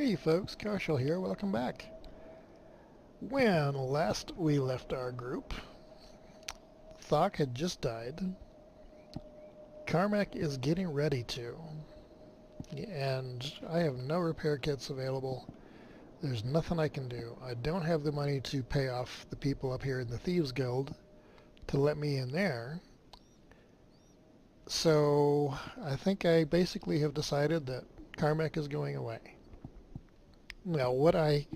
Hey folks, Karshel here, welcome back. When last we left our group, Thok had just died. Karmech is getting ready to, and I have no repair kits available. There's nothing I can do. I don't have the money to pay off the people up here in the Thieves Guild to let me in there. So I think I basically have decided that Karmech is going away. Now what I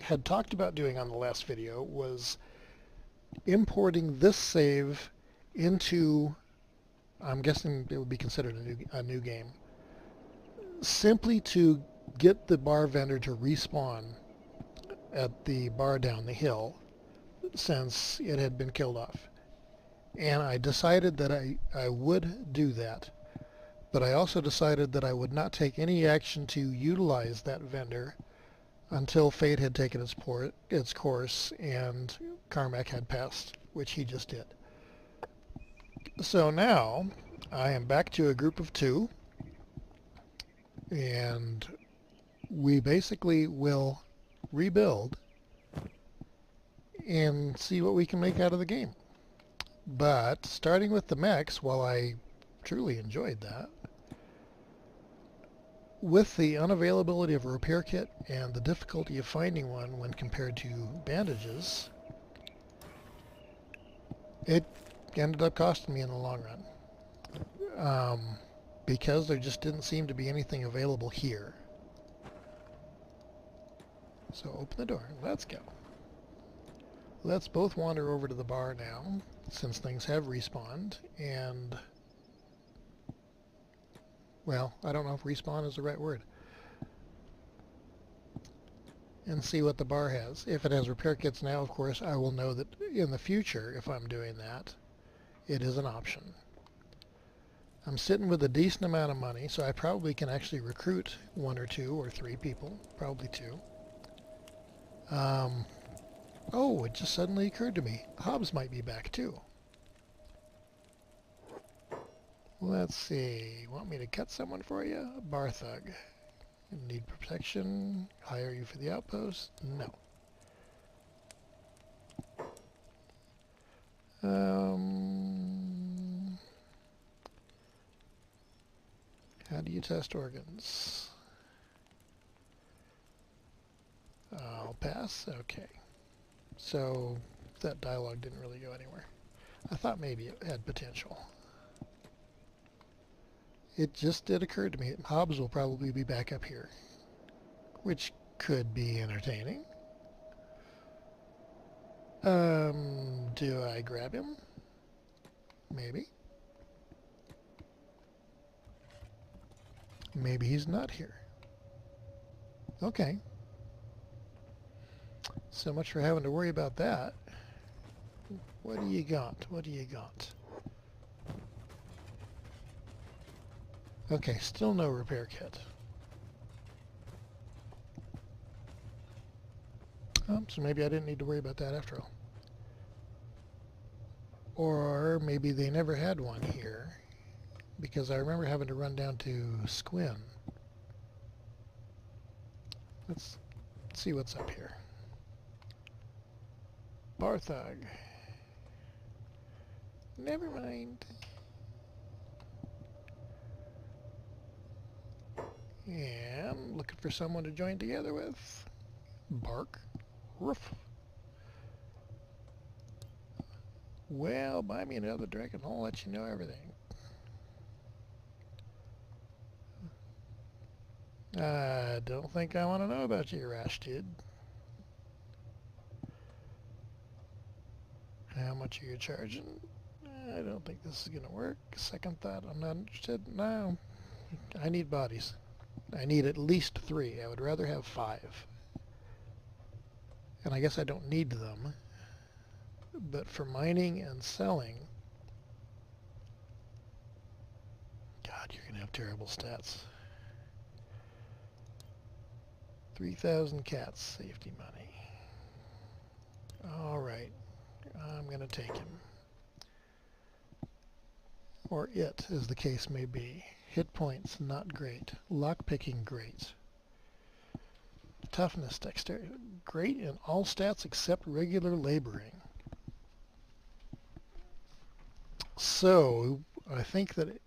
had talked about doing on the last video was importing this save into, I'm guessing it would be considered a new game, simply to get the bar vendor to respawn at the bar down the hill since it had been killed off. And I decided that I would do that, but I also decided that I would not take any action to utilize that vendor until fate had taken its course and Karmech had passed, which he just did. So now I am back to a group of 2, and we basically will rebuild and see what we can make out of the game. But starting with the mechs, while I truly enjoyed that, with the unavailability of a repair kit and the difficulty of finding one when compared to bandages, it ended up costing me in the long run. Because there just didn't seem to be anything available here. So open the door. Let's go. Let's both wander over to the bar now, since things have respawned, and well, I don't know if respawn is the right word. And see what the bar has. If it has repair kits now, of course, I will know that in the future, if I'm doing that, it is an option. I'm sitting with a decent amount of money, so I probably can actually recruit 1 or 2 or 3 people. Probably 2. Oh, it just suddenly occurred to me. Hobbs might be back too. Let's see. Want me to cut someone for you? Bar thug. Need protection. Hire you for the outpost? No. How do you test organs? I'll pass. Okay. So that dialogue didn't really go anywhere. I thought maybe it had potential. It just did occur to me. Hobbs will probably be back up here, which could be entertaining. Do I grab him? Maybe. Maybe he's not here. Okay. So much for having to worry about that. What do you got? What do you got? Okay, still no repair kit. Oh, so maybe I didn't need to worry about that after all. Or maybe they never had one here, because I remember having to run down to Squin. Let's see what's up here. Barthog. Never mind. And looking for someone to join together with. Bark. Roof. Well, buy me another drink and I'll let you know everything. I don't think I want to know about you, rash dude. How much are you charging? I don't think this is going to work. Second thought, I'm not interested. No, I need bodies. I need at least 3. I would rather have 5. And I guess I don't need them. But for mining and selling, God, you're going to have terrible stats. 3,000 cats, safety money. Alright, I'm going to take him. Or it, as the case may be. Hit points, not great. Lockpicking, great. toughness, dexterity. Great in all stats except regular laboring. So I think that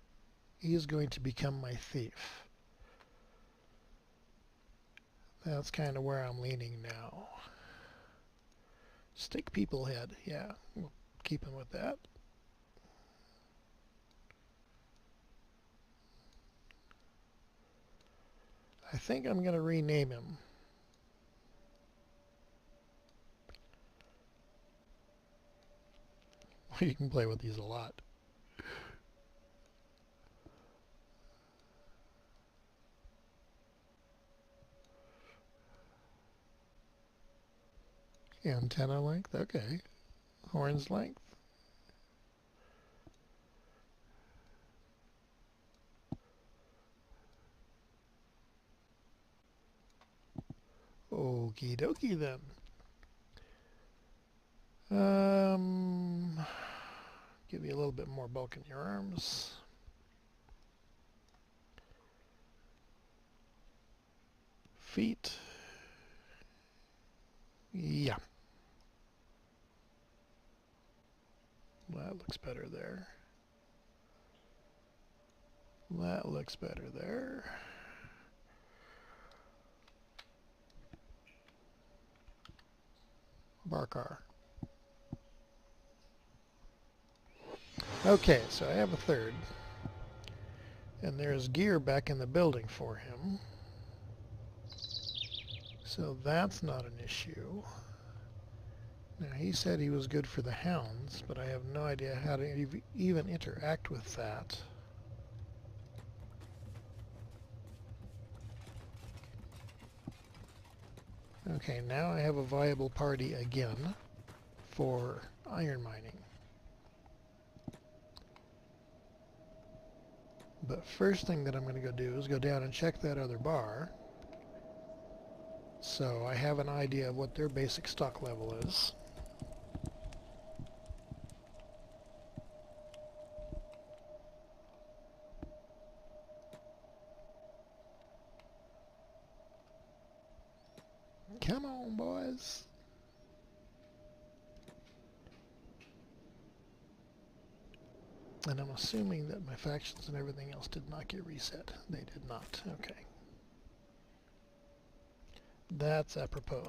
he is going to become my thief. That's kind of where I'm leaning now. Stick people head. Yeah, we'll keep him with that. I think I'm going to rename him. You can play with these a lot. Antenna length, okay. Horns length. Okie dokie then. Give you a little bit more bulk in your arms. Feet. Yeah. That looks better there. That looks better there. Barkar. Okay, so I have a third. And there's gear back in the building for him. So that's not an issue. Now he said he was good for the hounds, but I have no idea how to even interact with that. Okay, now I have a viable party again for iron mining. But first thing that I'm going to go do is go down and check that other bar. So I have an idea of what their basic stock level is. Come on, boys. And I'm assuming that my factions and everything else did not get reset. They did not. Okay. That's apropos.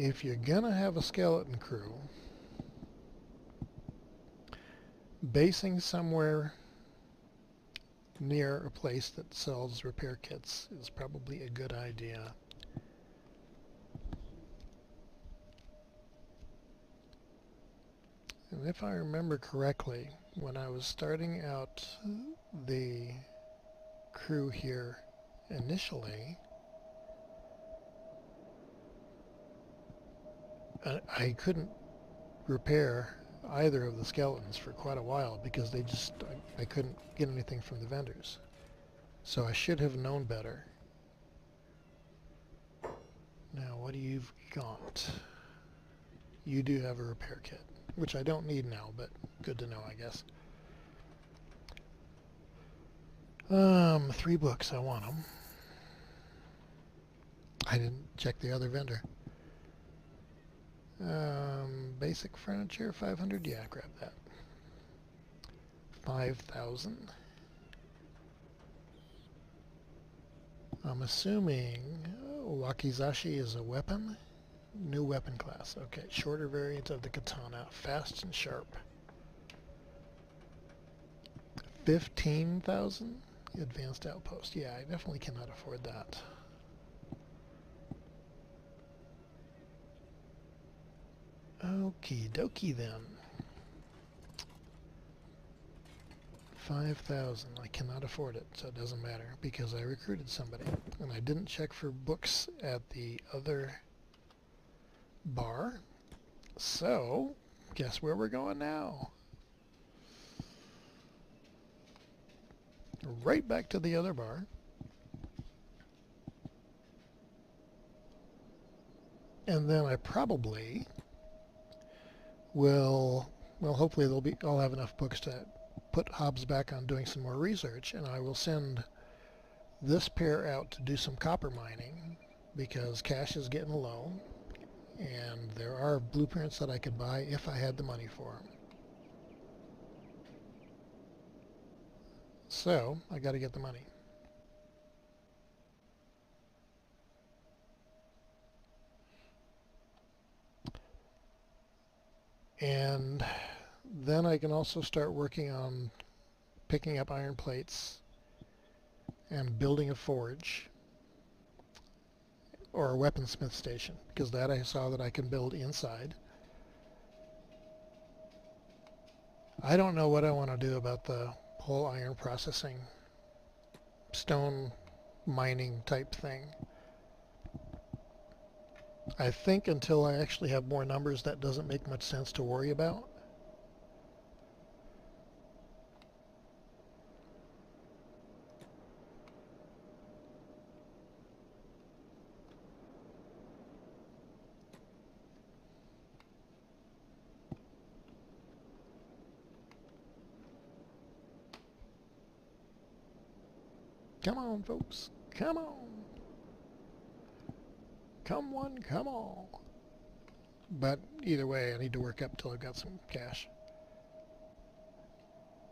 If you're gonna have a skeleton crew, basing somewhere near a place that sells repair kits is probably a good idea. And if I remember correctly, when I was starting out the crew here initially, I couldn't repair either of the skeletons for quite a while because they just, I couldn't get anything from the vendors. So I should have known better. Now what do you've got? You do have a repair kit, which I don't need now, but good to know, I guess. 3 books, I want them. I didn't check the other vendor. Basic furniture, 500, yeah, grab that. 5,000. I'm assuming wakizashi is a weapon. New weapon class. Okay, shorter variant of the katana, fast and sharp. 15,000? Advanced outpost. Yeah, I definitely cannot afford that. Okie dokie then. 5,000. I cannot afford it, so it doesn't matter because I recruited somebody. And I didn't check for books at the other bar. So, guess where we're going now? Right back to the other bar. And then I probably will, well, hopefully I'll have enough books to put Hobbs back on doing some more research, and I will send this pair out to do some copper mining because cash is getting low, and there are blueprints that I could buy if I had the money for them. So I got to get the money. And then I can also start working on picking up iron plates and building a forge or a weaponsmith station, because that I saw that I can build inside. I don't know what I want to do about the whole iron processing, stone mining type thing. I think until I actually have more numbers, that doesn't make much sense to worry about. Come on, folks. Come on. Come one, come all. But either way, I need to work up till I've got some cash.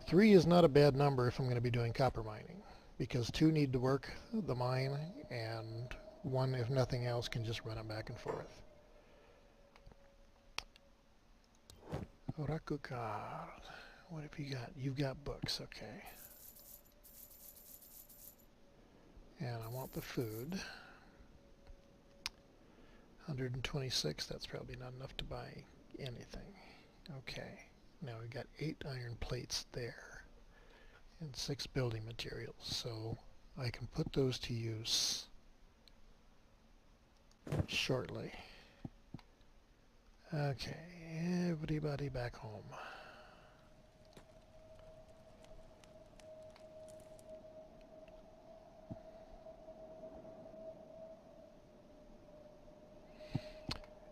3 is not a bad number if I'm going to be doing copper mining, because 2 need to work the mine, and 1, if nothing else, can just run it back and forth. Rakukar. What have you got? You've got books, okay. And I want the food. 126, that's probably not enough to buy anything. Okay, now we've got 8 iron plates there and 6 building materials, so I can put those to use shortly. Okay, everybody back home.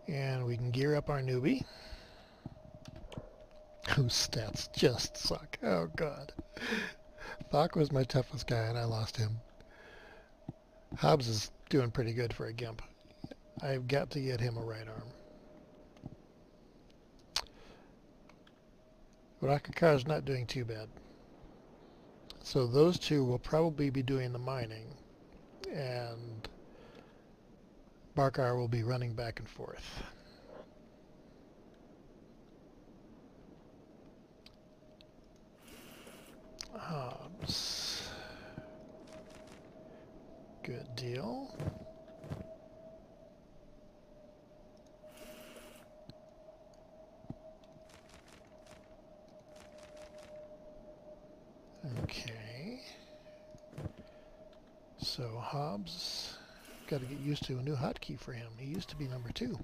And we can gear up our newbie, whose stats just suck. Oh god. Thok was my toughest guy and I lost him. Hobbs is doing pretty good for a gimp. I've got to get him a right arm. Rakakar's not doing too bad. So those 2 will probably be doing the mining, and Barkar will be running back and forth. Hobbs. Good deal. Okay. So Hobbs, got to get used to a new hotkey for him. He used to be number 2.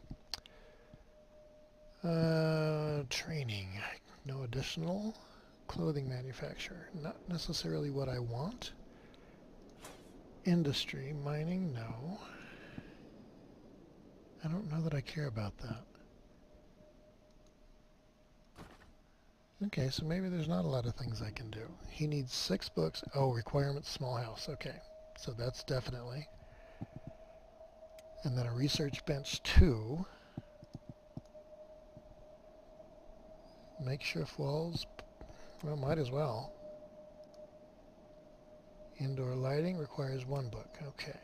Training. No additional. Clothing manufacturer. Not necessarily what I want. Industry. Mining. No. I don't know that I care about that. Okay, so maybe there's not a lot of things I can do. He needs 6 books. Oh, requirements, small house. Okay, so that's definitely. And then a research bench 2. Makeshift walls. Well, might as well. Indoor lighting requires 1 book. Okay.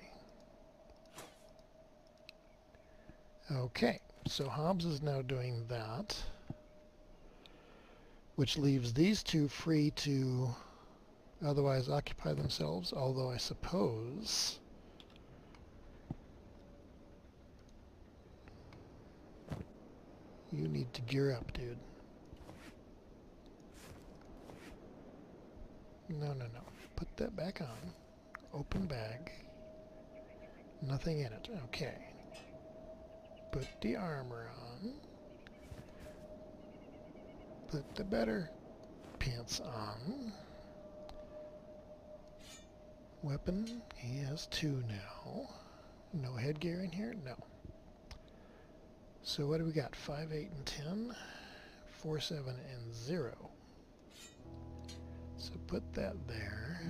Okay, so Hobbs is now doing that, which leaves these 2 free to otherwise occupy themselves, although I suppose you need to gear up, dude. No, no, no. Put that back on. Open bag. Nothing in it. Okay. Put the armor on. Put the better pants on. Weapon. He has 2 now. No headgear in here? No. So what do we got? 5, 8, and 10. 4, 7, and 0. So put that there.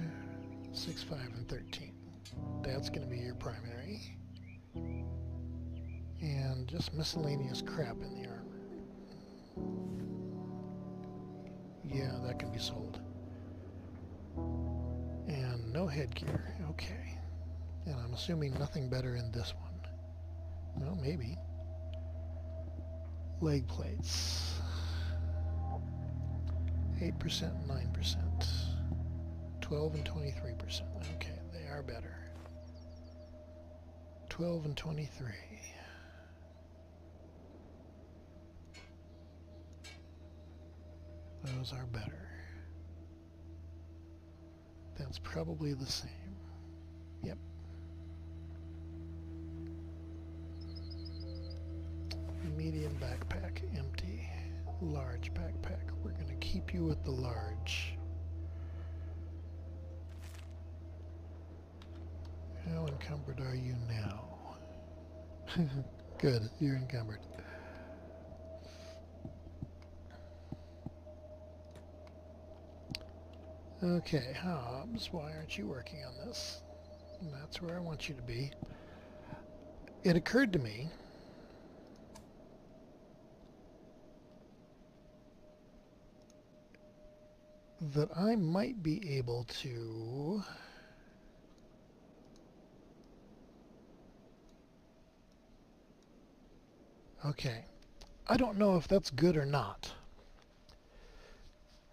6, 5, and 13. That's going to be your primary. And just miscellaneous crap in the armor. Yeah, that can be sold. And no headgear. Okay. And I'm assuming nothing better in this one. Well, maybe. Leg plates. 8%, 9%. 12 and 23%. Okay, they are better. 12 and 23. Those are better. That's probably the same. Yep. Medium backpack, empty. Large backpack. We're going to keep you with the large. How encumbered are you now? Good, you're encumbered. Okay, Hobbs, why aren't you working on this? And that's where I want you to be. It occurred to me that I might be able to okay, I don't know if that's good or not.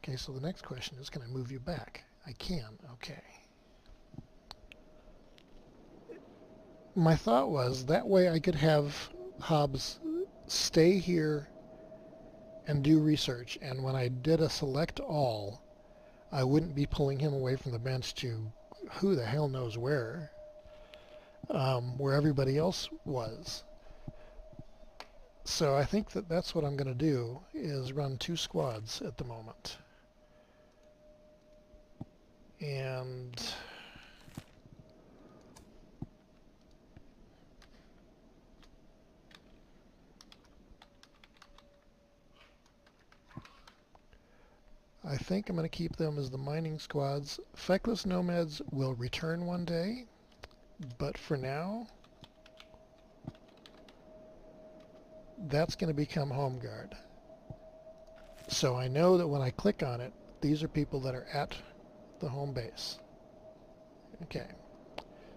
Okay, so the next question is, can I move you back? I can, okay. My thought was that way I could have Hobbs stay here and do research, and when I did a select all, I wouldn't be pulling him away from the bench to who the hell knows where everybody else was. So I think that that's what I'm going to do, is run 2 squads at the moment. And I think I'm going to keep them as the mining squads. Feckless Nomads will return one day, but for now, that's going to become Home Guard. So I know that when I click on it, these are people that are at the home base. Okay,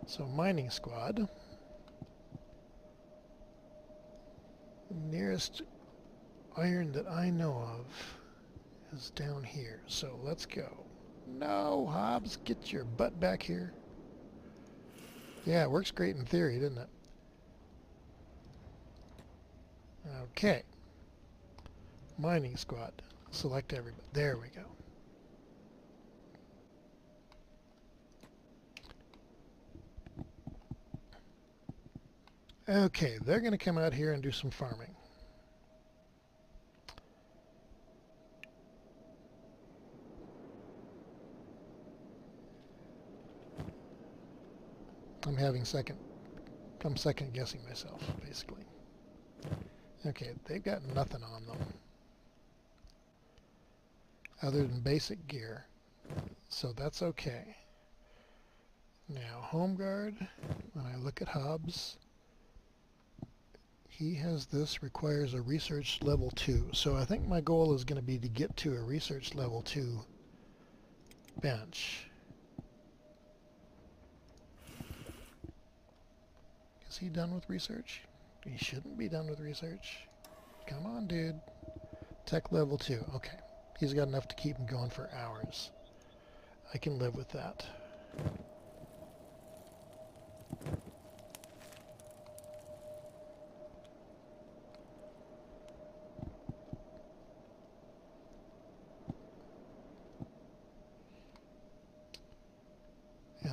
so mining squad. Nearest iron that I know of is down here. So let's go. No, Hobbs, get your butt back here. Yeah, it works great in theory, doesn't it? Okay. Mining squad. Select everybody. There we go. Okay, they're going to come out here and do some farming. I'm second guessing myself, basically. Okay, they've got nothing on them other than basic gear, so that's okay. Now, Home Guard, when I look at Hobbs, he has this, requires a research level 2. So I think my goal is going to be to get to a research level 2 bench. Is he done with research? He shouldn't be done with research. Come on, dude. Tech level 2. Okay. He's got enough to keep him going for hours. I can live with that.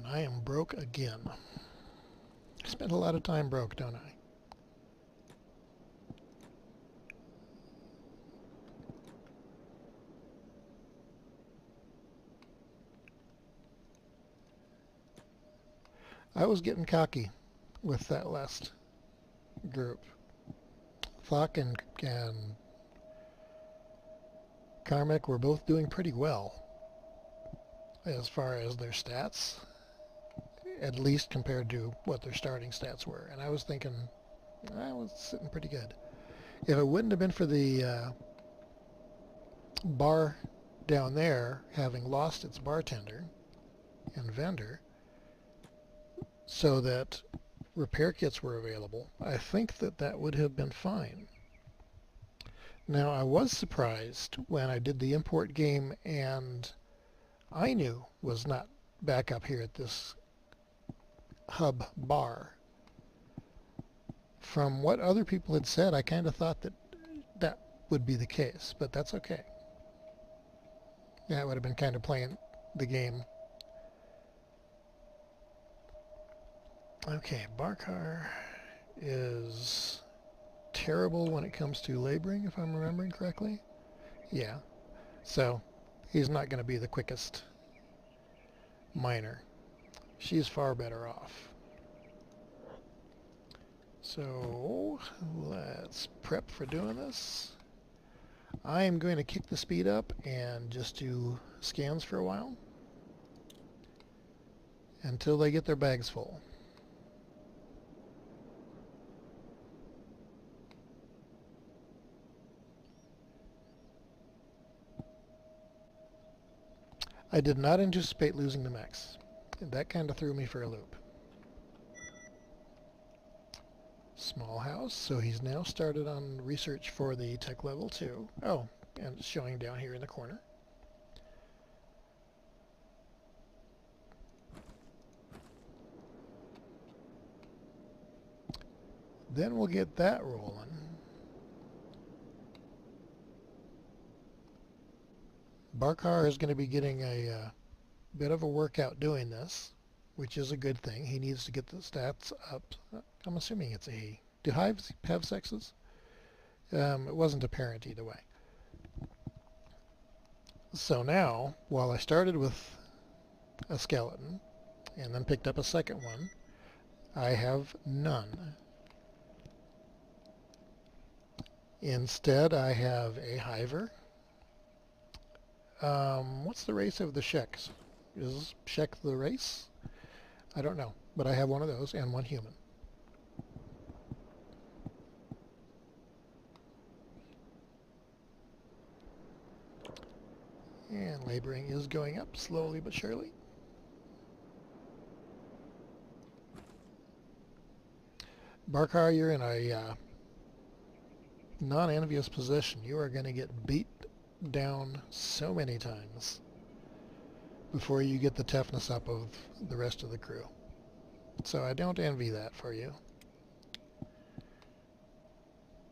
and I am broke again. I spend a lot of time broke, don't I? I was getting cocky with that last group. Thok and Karmech were both doing pretty well as far as their stats, at least compared to what their starting stats were. And I was thinking I was sitting pretty good. If it wouldn't have been for the bar down there having lost its bartender and vendor so that repair kits were available, I think that that would have been fine. Now, I was surprised when I did the import game and Ainu was not back up here at this hub bar. From what other people had said, I kind of thought that that would be the case, but that's okay. Yeah, it would have been kind of playing the game. Okay, Barkar is terrible when it comes to laboring, if I'm remembering correctly. Yeah, so he's not going to be the quickest miner. She's far better off. So let's prep for doing this. I am going to kick the speed up and just do scans for a while until they get their bags full. I did not anticipate losing the mechs. That kind of threw me for a loop. Small house, so he's now started on research for the tech level 2. Oh, and it's showing down here in the corner. Then we'll get that rolling. Barkar is going to be getting a bit of a workout doing this, which is a good thing. He needs to get the stats up. I'm assuming it's a he. Do hives have sexes? It wasn't apparent either way. So now, while I started with a skeleton and then picked up a second one, I have none. Instead, I have a hiver. What's the race of the Sheks? Is Shek the race? I don't know, but I have one of those and one human. And laboring is going up slowly but surely. Barkar, you're in a non-envious position. You are going to get beat down so many times before you get the toughness up of the rest of the crew. So I don't envy that for you.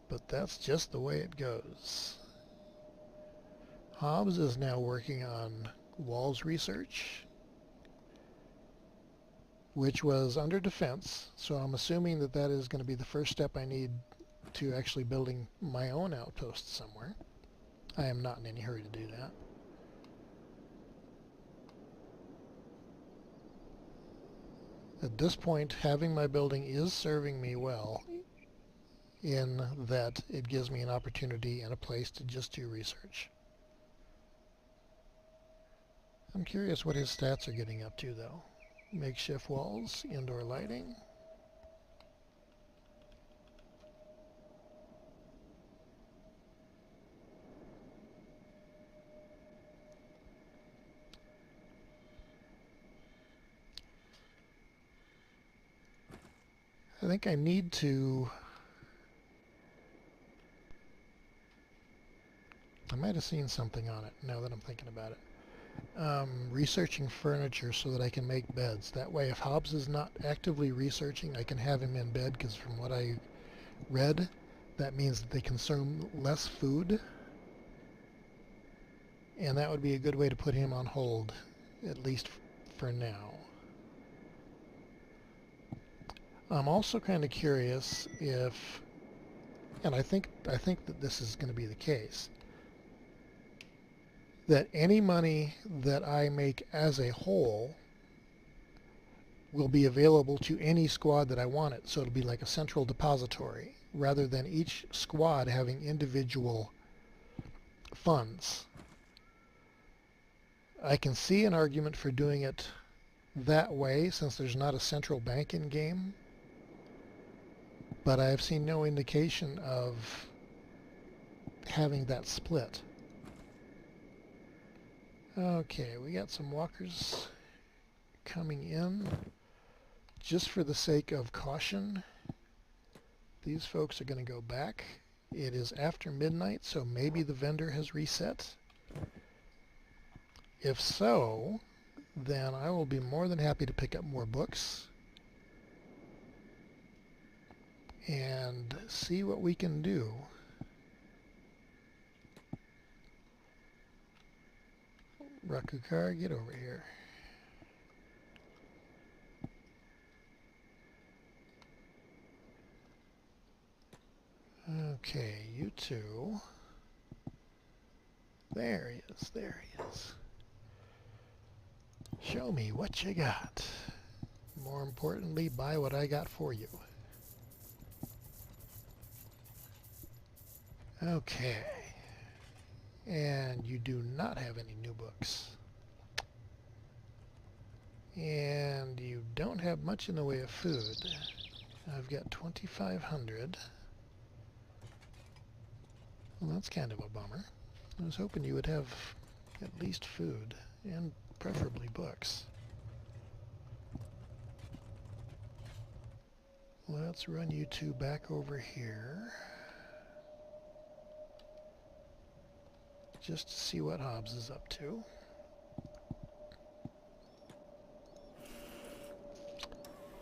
But that's just the way it goes. Hobbs is now working on walls research, which was under defense, so I'm assuming that that is going to be the first step I need to actually building my own outpost somewhere. I am not in any hurry to do that. At this point, having my building is serving me well in that it gives me an opportunity and a place to just do research. I'm curious what his stats are getting up to, though. Makeshift walls, indoor lighting. I think I need to... I might have seen something on it now that I'm thinking about it. Researching furniture so that I can make beds. That way if Hobbs is not actively researching, I can have him in bed, because from what I read, that means that they consume less food. And that would be a good way to put him on hold, at least for now. I'm also kind of curious if, and I think that this is going to be the case, that any money that I make as a whole will be available to any squad that I want it. So it'll be like a central depository rather than each squad having individual funds. I can see an argument for doing it that way since there's not a central bank in game, but I've seen no indication of having that split. Okay, we got some walkers coming in. Just for the sake of caution, these folks are going to go back. It is after midnight, so maybe the vendor has reset. If so, then I will be more than happy to pick up more books and see what we can do. Rakukar, get over here. Okay, you two. There he is, there he is. Show me what you got. More importantly, buy what I got for you. Okay. And you do not have any new books. And you don't have much in the way of food. I've got 2,500. Well, that's kind of a bummer. I was hoping you would have at least food, and preferably books. Let's run you two back over here, just to see what Hobbs is up to.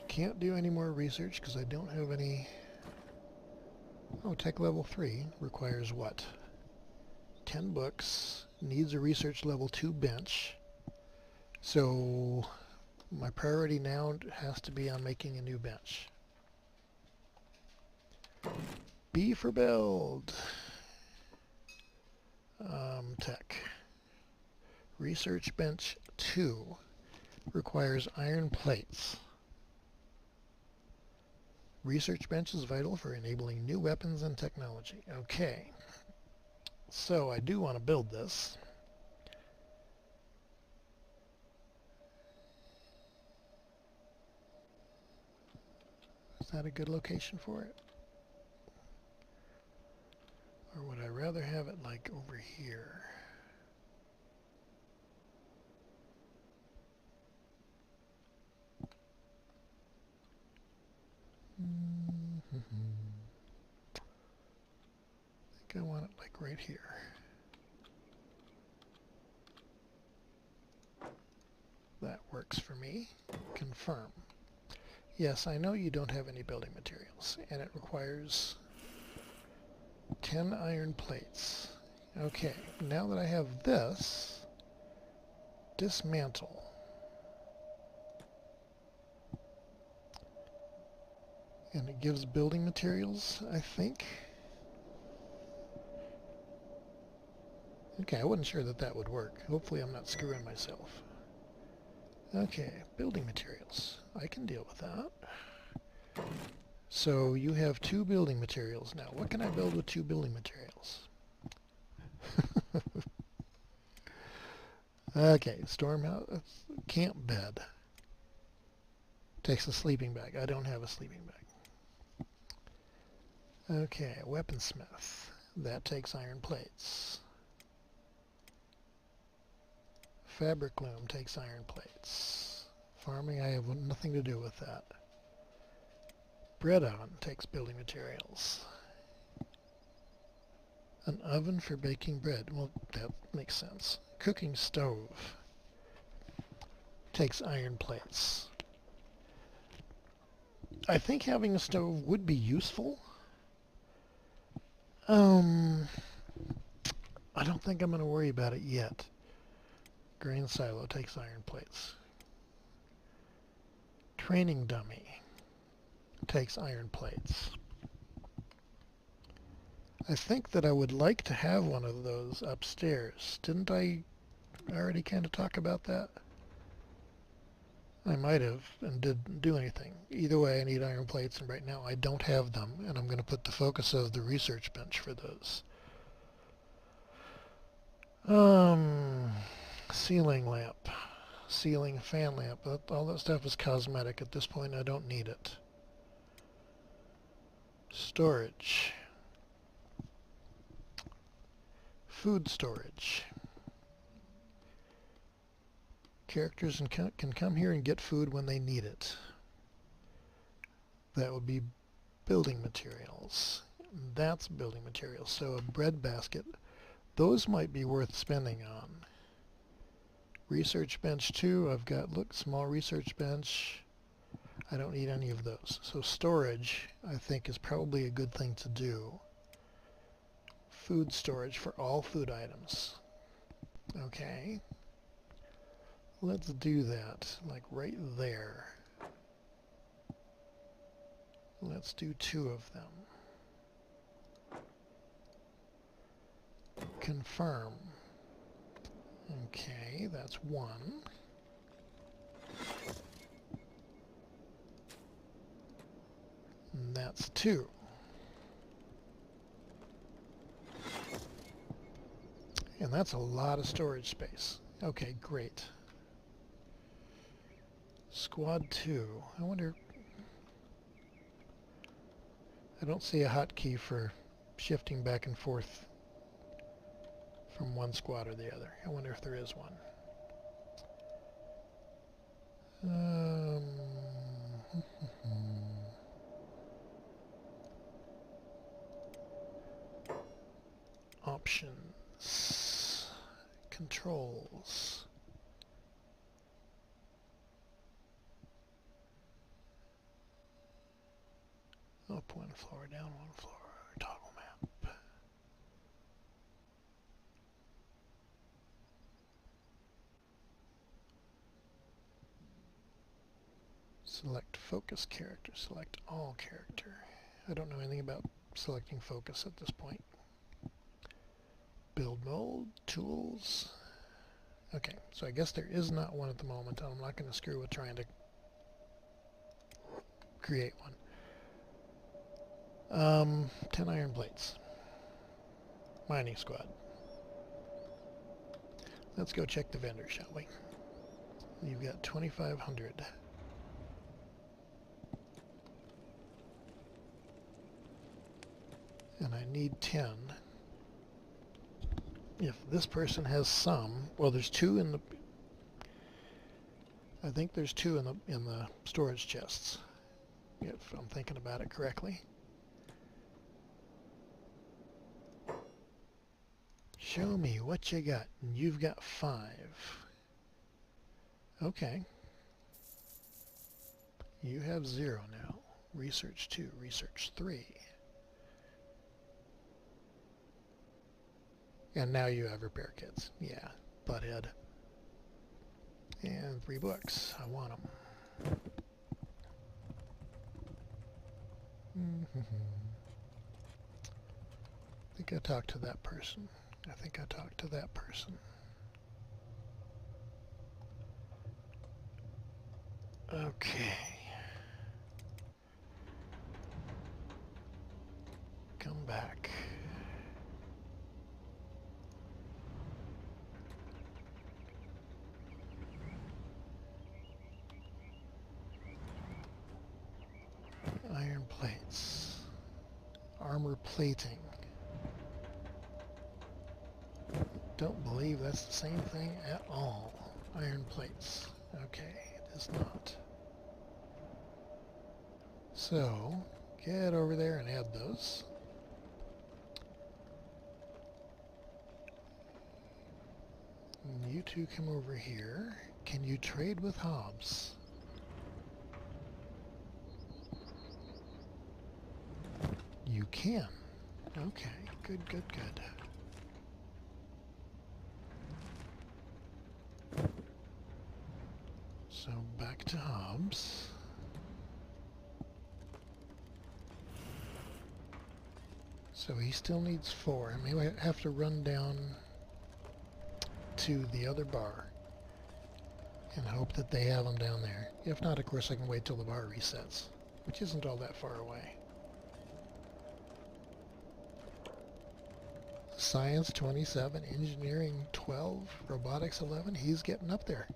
Can't do any more research because I don't have any... Oh, tech level 3 requires what? 10 books, needs a research level 2 bench. So my priority now has to be on making a new bench. B for build. Tech. Research bench 2 requires iron plates. Research bench is vital for enabling new weapons and technology. Okay. So I do want to build this. Is that a good location for it? Or would I rather have it like over here? I think I want it like right here. That works for me. Confirm. Yes, I know you don't have any building materials, and it requires 10 iron plates. Okay, now that I have this, dismantle. And it gives building materials, I think. Okay, I wasn't sure that that would work. Hopefully I'm not screwing myself. Okay, building materials. I can deal with that. So you have 2 building materials now. What can I build with 2 building materials? Okay, storm house, camp bed. Takes a sleeping bag. I don't have a sleeping bag. Okay, weaponsmith. That takes iron plates. Fabric loom takes iron plates. Farming, I have nothing to do with that. Bread oven takes building materials. An oven for baking bread. Well, that makes sense. Cooking stove takes iron plates. I think having a stove would be useful. I don't think I'm going to worry about it yet. Grain silo takes iron plates. Training dummy. takes iron plates. I think that I would like to have one of those upstairs. Didn't I already kind of talk about that? I might have and didn't do anything. Either way, I need iron plates, and right now I don't have them, and I'm going to put the focus of the research bench for those. Ceiling lamp. Ceiling fan lamp. All that stuff is cosmetic. At this point, I don't need it. Storage. Food storage. Characters can come here and get food when they need it. That would be building materials. That's building materials. So a bread basket. Those might be worth spending on. Research bench 2. I've got, look, small research bench. I don't need any of those. So storage, I think, is probably a good thing to do. Food storage for all food items. Okay. Let's do that, like right there. Let's do 2 of them. Confirm. Okay, that's 1. And that's 2. And that's a lot of storage space. Okay, great. Squad 2. I wonder... I don't see a hotkey for shifting back and forth from one squad or the other. I wonder if there is one. Options. Controls. Up one floor, down one floor, toggle map. Select focus character, select all character. I don't know anything about selecting focus at this point. Build mode, tools. Okay, so I guess there is not one at the moment. I'm not going to screw with trying to create one. 10 iron plates. Mining squad. Let's go check the vendor, shall we? You've got 2,500. And I need 10. If this person has some, well, there's 2 in the... I think there's 2 in the storage chests, if I'm thinking about it correctly. Show me what you got. And you've got 5. Okay. You have 0 now. Research 2, research 3. And now you have repair kits. Yeah, butthead. And 3 books. I want them. I think I talked to that person. Okay. Come back. Iron plates. Armor plating. Don't believe that's the same thing at all. Iron plates. Okay, it is not. So, get over there and add those. And you two come over here. Can you trade with Hobbs? You can. Okay, good, good, good. So back to Hobbs. So he still needs 4. I may have to run down to the other bar and hope that they have them down there. If not, of course, I can wait till the bar resets, which isn't all that far away. Science 27, Engineering 12, Robotics 11. He's getting up there.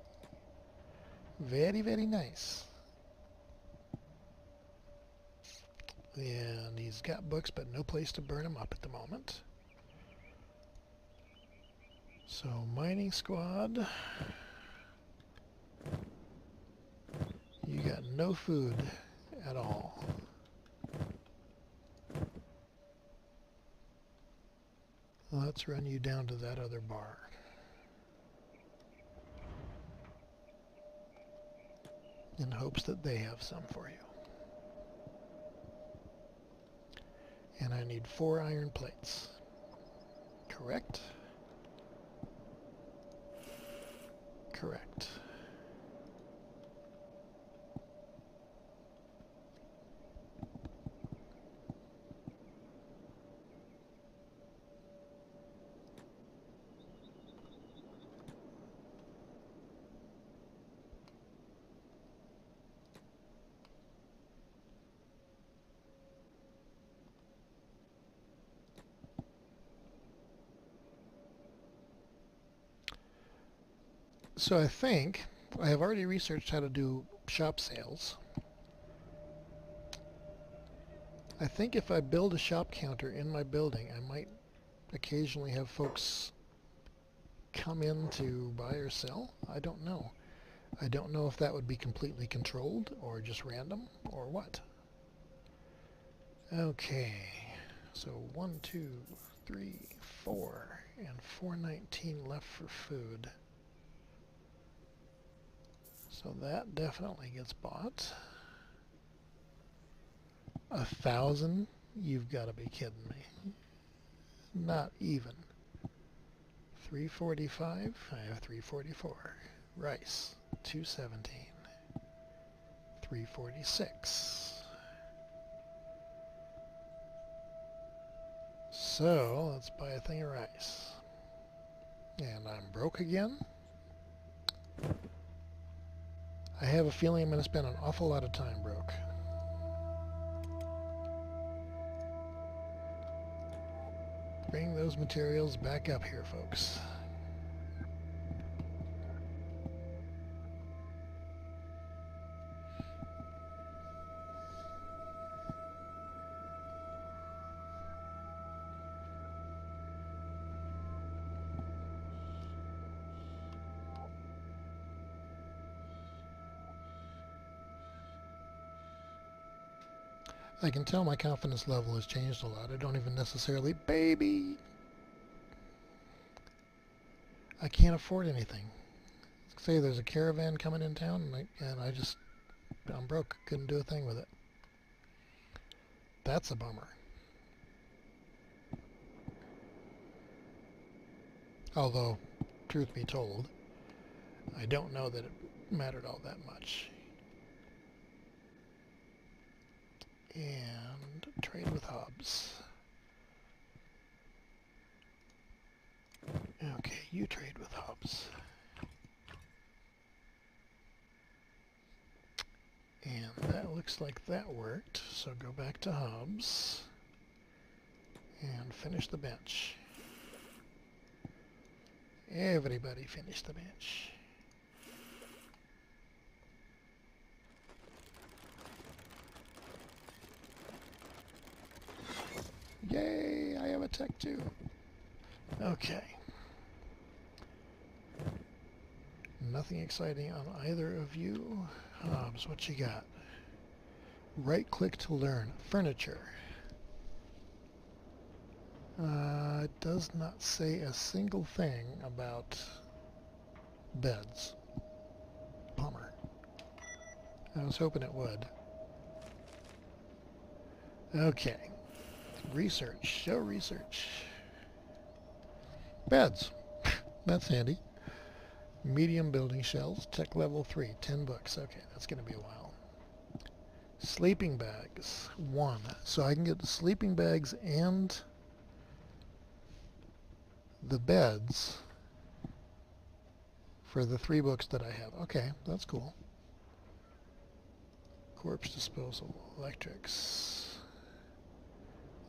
Very, very nice. And he's got books, but no place to burn them up at the moment. So, mining squad, you got no food at all. Let's run you down to that other bar. In hopes that they have some for you. And I need 4 iron plates. Correct? Correct. So I think I have already researched how to do shop sales. I think if I build a shop counter in my building, I might occasionally have folks come in to buy or sell. I don't know. I don't know if that would be completely controlled or just random or what. Okay, so 1, 2, 3, 4, and 419 left for food. So that definitely gets bought. 1,000? You've got to be kidding me. Not even. 345? I have 344. Rice, 217. 346. So, let's buy a thing of rice. And I'm broke again. I have a feeling I'm going to spend an awful lot of time broke. Bring those materials back up here, folks. I can tell my confidence level has changed a lot. I don't even necessarily, baby, I can't afford anything. Say there's a caravan coming in town and I'm broke. Couldn't do a thing with it. That's a bummer. Although, truth be told, I don't know that it mattered all that much. And trade with Hobbs. Okay, you trade with Hobbs. And that looks like that worked, so go back to Hobbs and finish the bench. Everybody finish the bench. Yay, I have a tech too. Okay. Nothing exciting on either of you. Hobbs, what you got? Right click to learn. Furniture. It does not say a single thing about beds. Bummer. I was hoping it would. Okay. Research. Show research. Beds. That's handy. Medium building shells. Tech level 3. 10 books. Okay, that's going to be a while. Sleeping bags. 1. So I can get the sleeping bags and the beds for the 3 books that I have. Okay, that's cool. Corpse disposal, electrics,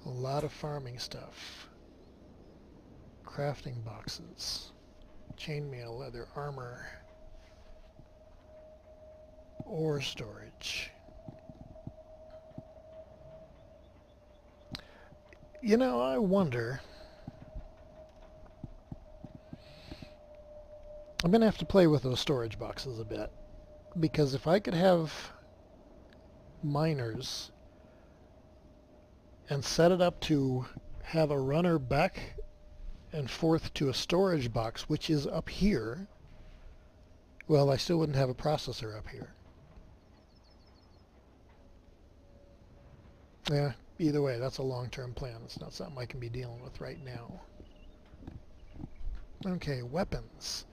a lot of farming stuff, crafting boxes, chainmail, leather, armor, ore storage. You know, I wonder, I'm going to have to play with those storage boxes a bit, because if I could have miners and set it up to have a runner back and forth to a storage box, which is up here, well, I still wouldn't have a processor up here. Yeah, either way, that's a long-term plan. It's not something I can be dealing with right now. Okay, weapons.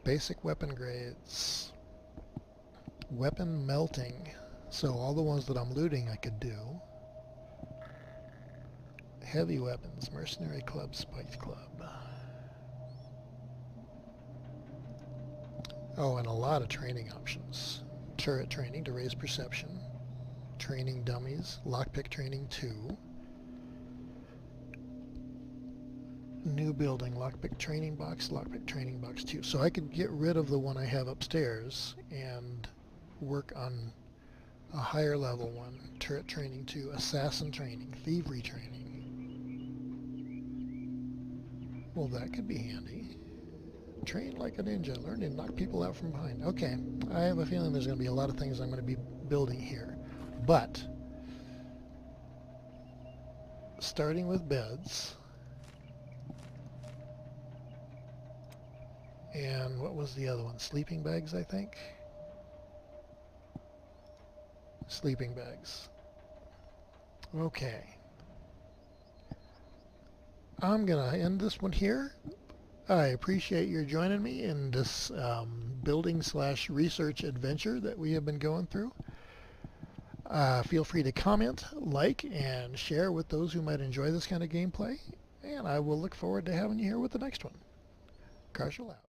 Basic weapon grades. Weapon melting. So all the ones that I'm looting I could do. Heavy weapons. Mercenary club, spiked club. Oh, and a lot of training options. Turret training to raise perception. Training dummies. Lockpick training 2. New building. Lockpick training box. Lockpick training box 2. So I could get rid of the one I have upstairs and work on a higher level one. Turret training 2. Assassin training. Thievery training. Well, that could be handy. Train like a ninja. Learn to knock people out from behind. Okay, I have a feeling there's going to be a lot of things I'm going to be building here. But, starting with beds, and what was the other one? Sleeping bags, I think? Sleeping bags. Okay. I'm going to end this one here. I appreciate your joining me in this building/research adventure that we have been going through. Feel free to comment, like, and share with those who might enjoy this kind of gameplay. And I will look forward to having you here with the next one. Karshel out.